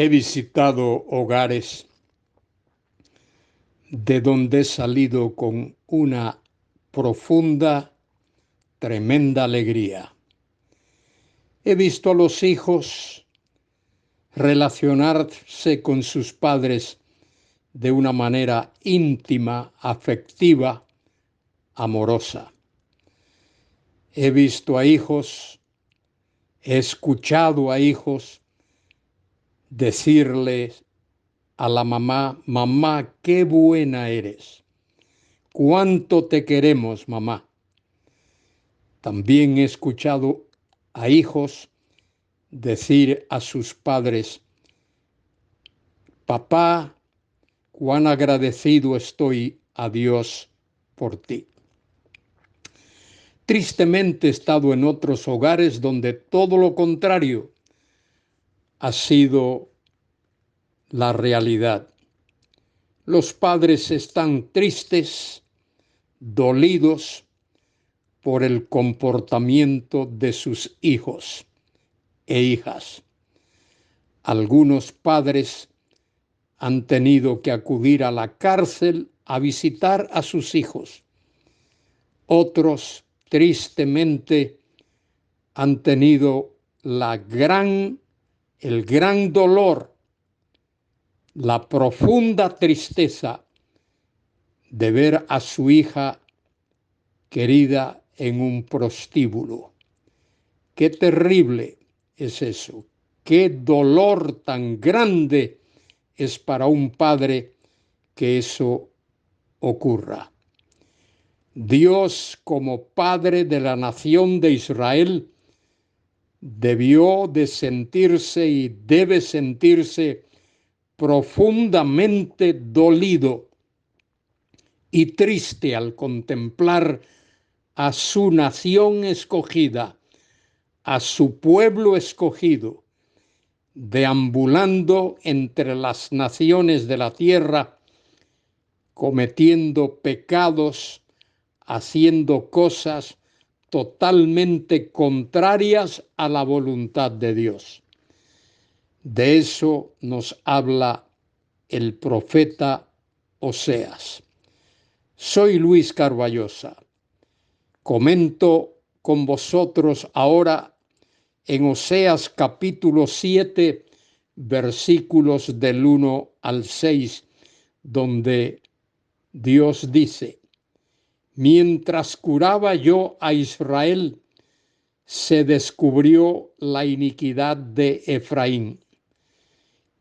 He visitado hogares de donde he salido con una profunda, tremenda alegría. He visto a los hijos relacionarse con sus padres de una manera íntima, afectiva, amorosa. He visto a hijos, he escuchado a hijos decirles a la mamá: mamá, qué buena eres, cuánto te queremos, mamá. También he escuchado a hijos decir a sus padres: papá, cuán agradecido estoy a Dios por ti. Tristemente he estado en otros hogares donde todo lo contrario ha sido la realidad. Los padres están tristes, dolidos por el comportamiento de sus hijos e hijas. Algunos padres han tenido que acudir a la cárcel a visitar a sus hijos. Otros, tristemente, han tenido el gran dolor, la profunda tristeza de ver a su hija querida en un prostíbulo. Qué terrible es eso. Qué dolor tan grande es para un padre que eso ocurra. Dios, como Padre de la nación de Israel, debió de sentirse y debe sentirse profundamente dolido y triste al contemplar a su nación escogida, a su pueblo escogido, deambulando entre las naciones de la tierra, cometiendo pecados, haciendo cosas totalmente contrarias a la voluntad de Dios. De eso nos habla el profeta Oseas. Soy Luis Carballosa. Comento con vosotros ahora en Oseas capítulo 7, versículos del 1 al 6, donde Dios dice: mientras curaba yo a Israel, se descubrió la iniquidad de Efraín.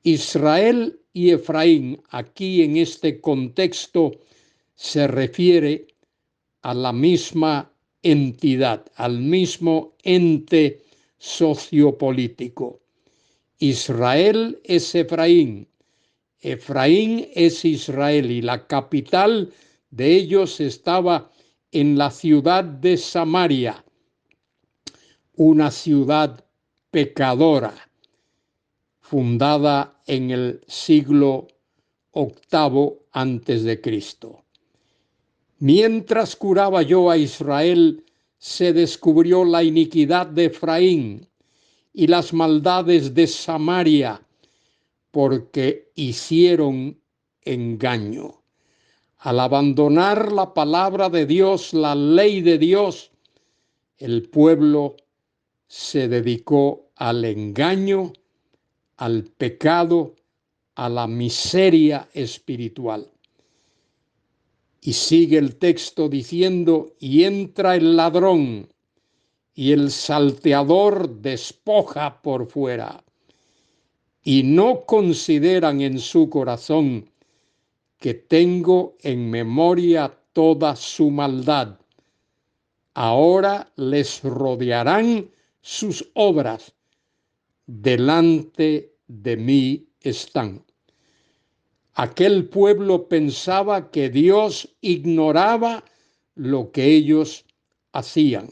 Israel y Efraín, aquí en este contexto, se refiere a la misma entidad, al mismo ente sociopolítico. Israel es Efraín, Efraín es Israel, y la capital de ellos estaba en la ciudad de Samaria, una ciudad pecadora, fundada en el siglo VIII antes de Cristo. Mientras curaba yo a Israel, se descubrió la iniquidad de Efraín y las maldades de Samaria, porque hicieron engaño. Al abandonar la palabra de Dios, la ley de Dios, el pueblo se dedicó al engaño, al pecado, a la miseria espiritual. Y sigue el texto diciendo: y entra el ladrón, y el salteador despoja por fuera, y no consideran en su corazón que tengo en memoria toda su maldad. Ahora les rodearán sus obras, delante de mí están. Aquel pueblo pensaba que Dios ignoraba lo que ellos hacían.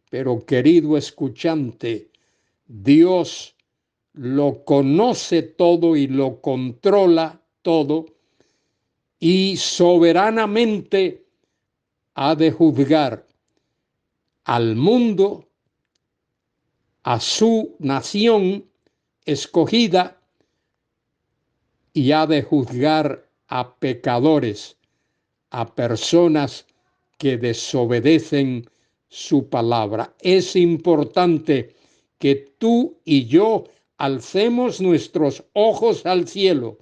Pero, querido escuchante, Dios lo conoce todo y lo controla todo, y soberanamente ha de juzgar al mundo, a su nación escogida, y ha de juzgar a pecadores, a personas que desobedecen su palabra. Es importante que tú y yo alcemos nuestros ojos al cielo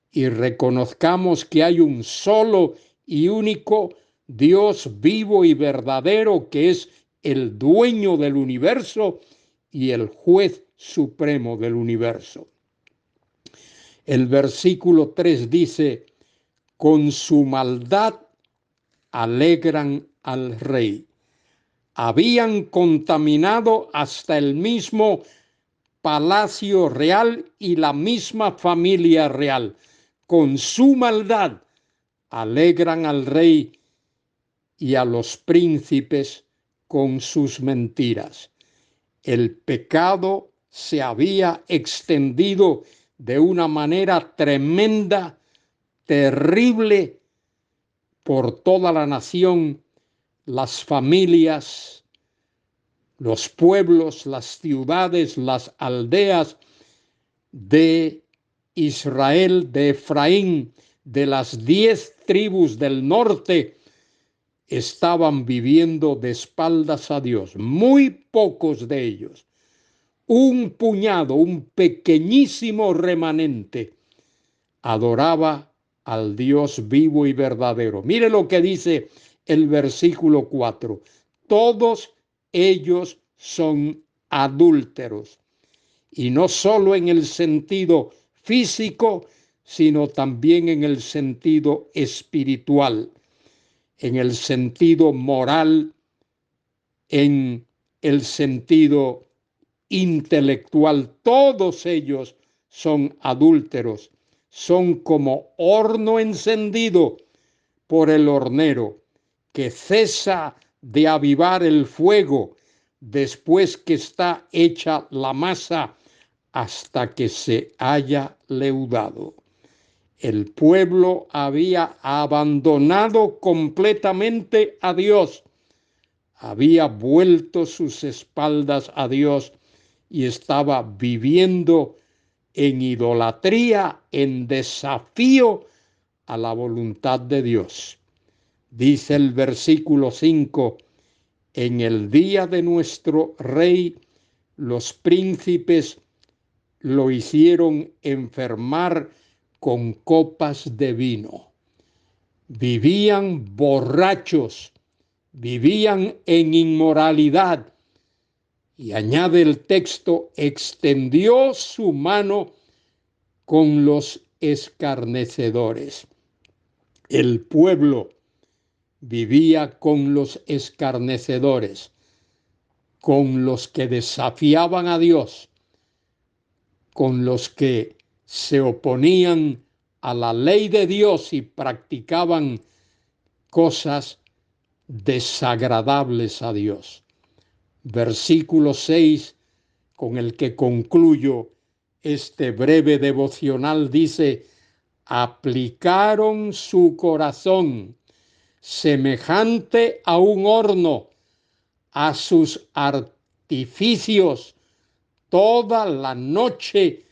y reconozcamos que hay un solo y único Dios vivo y verdadero, que es el dueño del universo y el juez supremo del universo. El versículo 3 dice: con su maldad alegran al rey. Habían contaminado hasta el mismo palacio real y la misma familia real. Con su maldad alegran al rey y a los príncipes con sus mentiras. El pecado se había extendido de una manera tremenda, terrible, por toda la nación, las familias, los pueblos, las ciudades, las aldeas de Israel, de Efraín, de las 10 tribus del norte, estaban viviendo de espaldas a Dios. Muy pocos de ellos, un puñado, un pequeñísimo remanente, adoraba al Dios vivo y verdadero. Mire lo que dice el versículo 4. Todos ellos son adúlteros. Y no solo en el sentido físico, sino también en el sentido espiritual, en el sentido moral, en el sentido intelectual. Todos ellos son adúlteros. Son como horno encendido por el hornero, que cesa de avivar el fuego después que está hecha la masa hasta que se haya leudado. El pueblo había abandonado completamente a Dios, había vuelto sus espaldas a Dios y estaba viviendo en idolatría, en desafío a la voluntad de Dios. Dice el versículo 5: en el día de nuestro rey, los príncipes lo hicieron enfermar con copas de vino. Vivían borrachos, vivían en inmoralidad. Y añade el texto: extendió su mano con los escarnecedores. El pueblo vivía con los escarnecedores, con los que desafiaban a Dios, con los que se oponían a la ley de Dios y practicaban cosas desagradables a Dios. Versículo 6, con el que concluyo este breve devocional, dice: aplicaron su corazón semejante a un horno a sus artificios. Toda la noche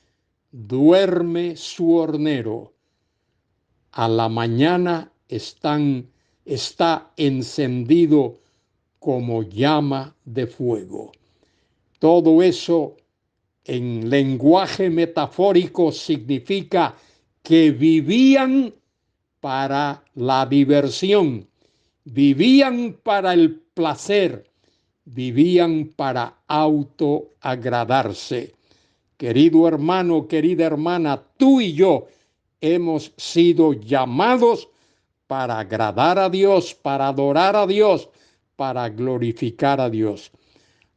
duerme su hornero. A la mañana está encendido como llama de fuego. Todo eso en lenguaje metafórico significa que vivían para la diversión, vivían para el placer, vivían para autoagradarse. Querido hermano, querida hermana, tú y yo hemos sido llamados para agradar a Dios, para adorar a Dios, para glorificar a Dios.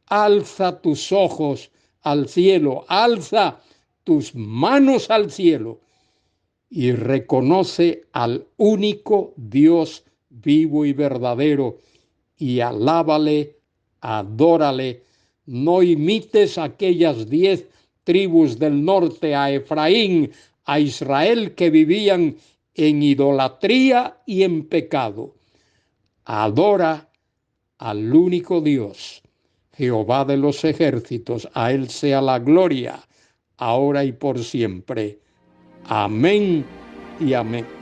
Alza tus ojos al cielo, alza tus manos al cielo y reconoce al único Dios vivo y verdadero y alábale, adórale. No imites aquellas 10 tribus del norte, a Efraín, a Israel, que vivían en idolatría y en pecado. Adora al único Dios, Jehová de los ejércitos. A él sea la gloria, ahora y por siempre. Amén y amén.